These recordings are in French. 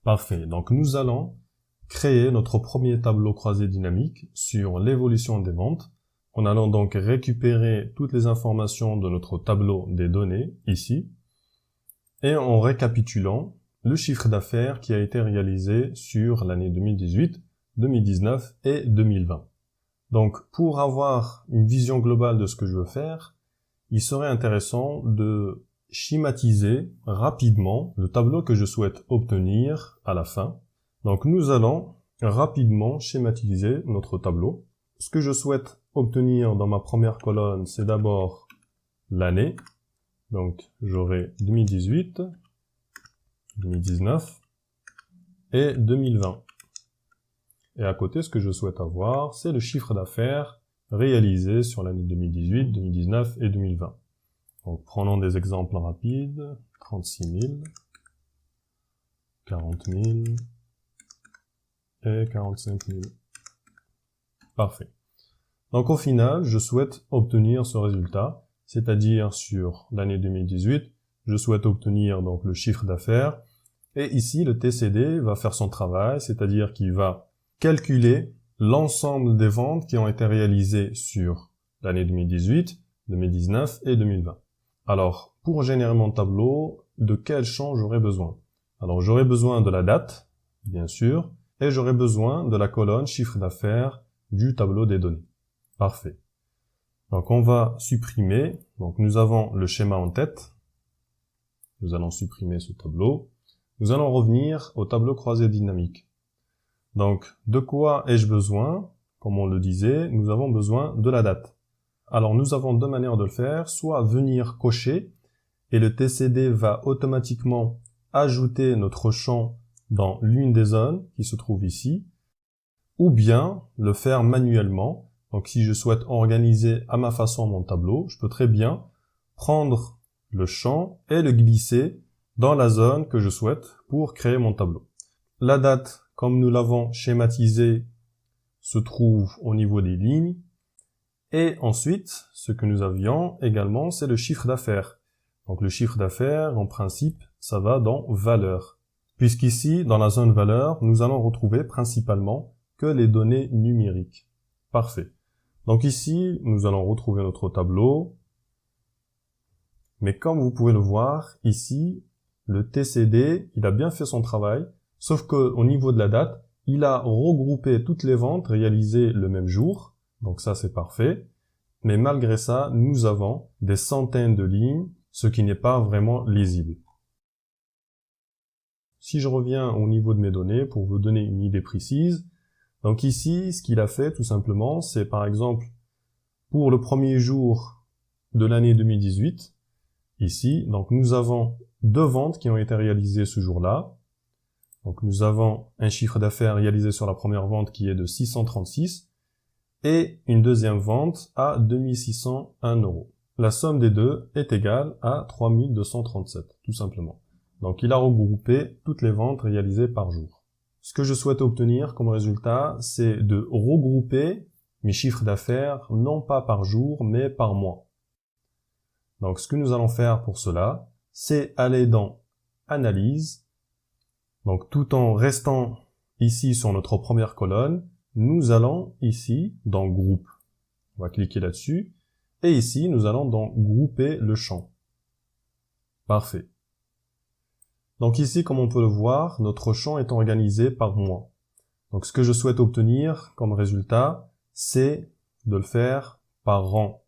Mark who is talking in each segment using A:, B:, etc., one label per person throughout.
A: Parfait. Donc, nous allons créer notre premier tableau croisé dynamique sur l'évolution des ventes. En allant donc récupérer toutes les informations de notre tableau des données, ici, et en récapitulant le chiffre d'affaires qui a été réalisé sur l'année 2018, 2019 et 2020. Donc, pour avoir une vision globale de ce que je veux faire, il serait intéressant de schématiser rapidement le tableau que je souhaite obtenir à la fin. Donc, nous allons rapidement schématiser notre tableau. Ce que je souhaite obtenir dans ma première colonne, c'est d'abord l'année. Donc, j'aurai 2018, 2019 et 2020. Et à côté, ce que je souhaite avoir, c'est le chiffre d'affaires réalisé sur l'année 2018, 2019 et 2020. Donc, prenons des exemples rapides. 36 000, 40 000 et 45 000. Parfait. Donc, au final, je souhaite obtenir ce résultat, c'est-à-dire sur l'année 2018, je souhaite obtenir donc le chiffre d'affaires. Et ici, le TCD va faire son travail, c'est-à-dire qu'il va calculer l'ensemble des ventes qui ont été réalisées sur l'année 2018, 2019 et 2020. Alors, pour générer mon tableau, de quel champ j'aurai besoin? Alors, j'aurai besoin de la date, bien sûr, et j'aurai besoin de la colonne chiffre d'affaires du tableau des données. Parfait. Donc, on va supprimer. Donc, nous avons le schéma en tête. Nous allons supprimer ce tableau. Nous allons revenir au tableau croisé dynamique. Donc, de quoi ai-je besoin? Comme on le disait, nous avons besoin de la date. Alors, nous avons deux manières de le faire. Soit venir cocher, et le TCD va automatiquement ajouter notre champ dans l'une des zones qui se trouve ici, ou bien le faire manuellement. Donc, si je souhaite organiser à ma façon mon tableau, je peux très bien prendre le champ et le glisser dans la zone que je souhaite pour créer mon tableau. La date, comme nous l'avons schématisé, se trouve au niveau des lignes. Et ensuite, ce que nous avions également, c'est le chiffre d'affaires. Donc, le chiffre d'affaires, en principe, ça va dans valeur. Puisqu'ici, dans la zone valeur, nous allons retrouver principalement que les données numériques. Parfait. Donc ici, nous allons retrouver notre tableau. Mais comme vous pouvez le voir, ici, le TCD, il a bien fait son travail, sauf qu'au niveau de la date, il a regroupé toutes les ventes réalisées le même jour. Donc ça, c'est parfait. Mais malgré ça, nous avons des centaines de lignes, ce qui n'est pas vraiment lisible. Si je reviens au niveau de mes données pour vous donner une idée précise, donc ici, ce qu'il a fait tout simplement, c'est par exemple pour le premier jour de l'année 2018, ici, donc nous avons deux ventes qui ont été réalisées ce jour-là. Donc nous avons un chiffre d'affaires réalisé sur la première vente qui est de 636 et une deuxième vente à 2601 €. La somme des deux est égale à 3237, tout simplement. Donc il a regroupé toutes les ventes réalisées par jour. Ce que je souhaite obtenir comme résultat, c'est de regrouper mes chiffres d'affaires non pas par jour, mais par mois. Donc ce que nous allons faire pour cela, c'est aller dans Analyse. Donc tout en restant ici sur notre première colonne, nous allons ici dans Groupe. On va cliquer là-dessus. Et ici, nous allons dans Grouper le champ. Parfait. Donc ici, comme on peut le voir, notre champ est organisé par mois. Donc ce que je souhaite obtenir comme résultat, c'est de le faire par rang,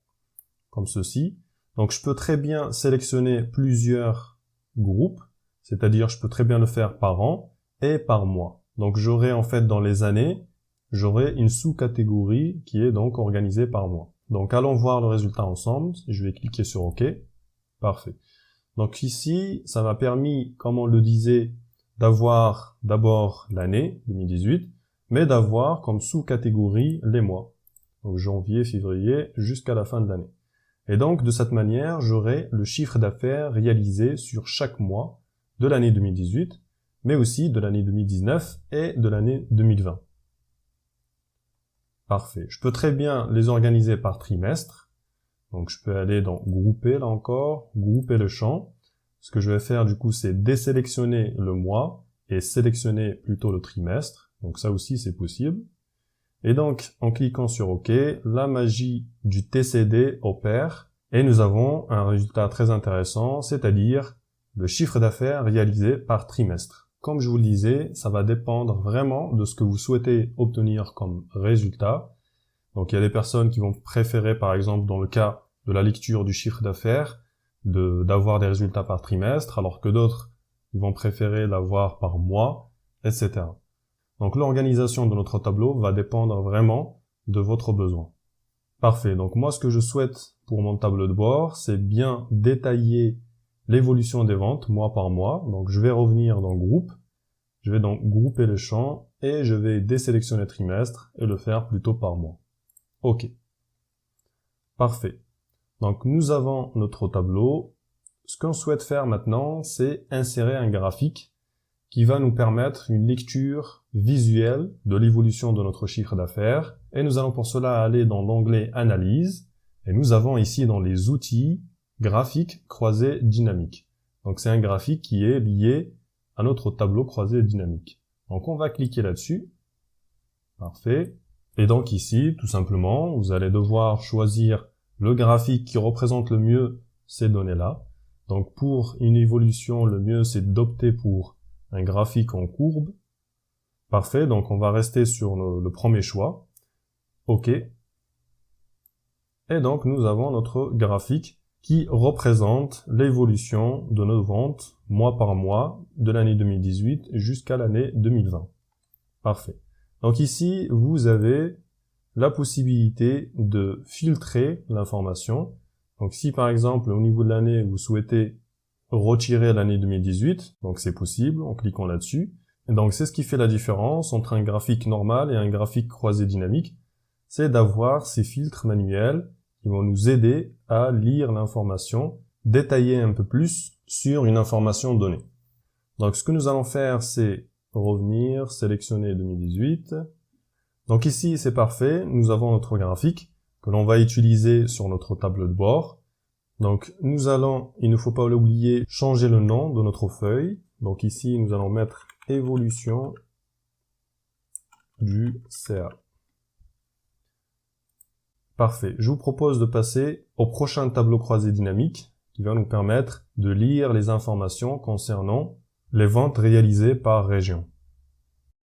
A: comme ceci. Donc je peux très bien sélectionner plusieurs groupes, c'est-à-dire je peux très bien le faire par an et par mois. Donc j'aurai en fait dans les années, j'aurai une sous-catégorie qui est donc organisée par mois. Donc allons voir le résultat ensemble. Je vais cliquer sur OK. Parfait. Donc ici, ça m'a permis, comme on le disait, d'avoir d'abord l'année 2018, mais d'avoir comme sous-catégorie les mois. Donc janvier, février, jusqu'à la fin de l'année. Et donc de cette manière, j'aurai le chiffre d'affaires réalisé sur chaque mois de l'année 2018, mais aussi de l'année 2019 et de l'année 2020. Parfait. Je peux très bien les organiser par trimestre. Donc je peux aller dans Grouper, là encore, Grouper le champ. Ce que je vais faire du coup, c'est désélectionner le mois et sélectionner plutôt le trimestre. Donc ça aussi c'est possible. Et donc en cliquant sur OK, la magie du TCD opère et nous avons un résultat très intéressant, c'est-à-dire le chiffre d'affaires réalisé par trimestre. Comme je vous le disais, ça va dépendre vraiment de ce que vous souhaitez obtenir comme résultat. Donc il y a des personnes qui vont préférer, par exemple dans le cas de la lecture du chiffre d'affaires, d'avoir des résultats par trimestre, alors que d'autres ils vont préférer l'avoir par mois, etc. Donc l'organisation de notre tableau va dépendre vraiment de votre besoin. Parfait, donc moi ce que je souhaite pour mon tableau de bord, c'est bien détailler l'évolution des ventes mois par mois. Donc je vais revenir dans Groupe, je vais donc grouper les champs et je vais désélectionner trimestre et le faire plutôt par mois. OK. Parfait. Donc nous avons notre tableau. Ce qu'on souhaite faire maintenant, c'est insérer un graphique qui va nous permettre une lecture visuelle de l'évolution de notre chiffre d'affaires. Et nous allons pour cela aller dans l'onglet Analyse. Et nous avons ici dans les outils, graphique croisé dynamique. Donc c'est un graphique qui est lié à notre tableau croisé dynamique. Donc on va cliquer là-dessus. Parfait. Et donc ici, tout simplement, vous allez devoir choisir le graphique qui représente le mieux ces données-là. Donc pour une évolution, le mieux c'est d'opter pour un graphique en courbe. Parfait, donc on va rester sur le premier choix. OK. Et donc nous avons notre graphique qui représente l'évolution de nos ventes mois par mois de l'année 2018 jusqu'à l'année 2020. Parfait. Donc ici, vous avez la possibilité de filtrer l'information. Donc si par exemple au niveau de l'année, vous souhaitez retirer l'année 2018, donc c'est possible en cliquant là-dessus. Et donc c'est ce qui fait la différence entre un graphique normal et un graphique croisé dynamique, c'est d'avoir ces filtres manuels qui vont nous aider à lire l'information, détailler un peu plus sur une information donnée. Donc ce que nous allons faire, c'est revenir, sélectionner 2018. Donc ici c'est parfait, nous avons notre graphique que l'on va utiliser sur notre tableau de bord. Donc nous allons, il ne faut pas l'oublier, changer le nom de notre feuille. Donc ici nous allons mettre évolution du CA. Parfait. Je vous propose de passer au prochain tableau croisé dynamique qui va nous permettre de lire les informations concernant les ventes réalisées par région.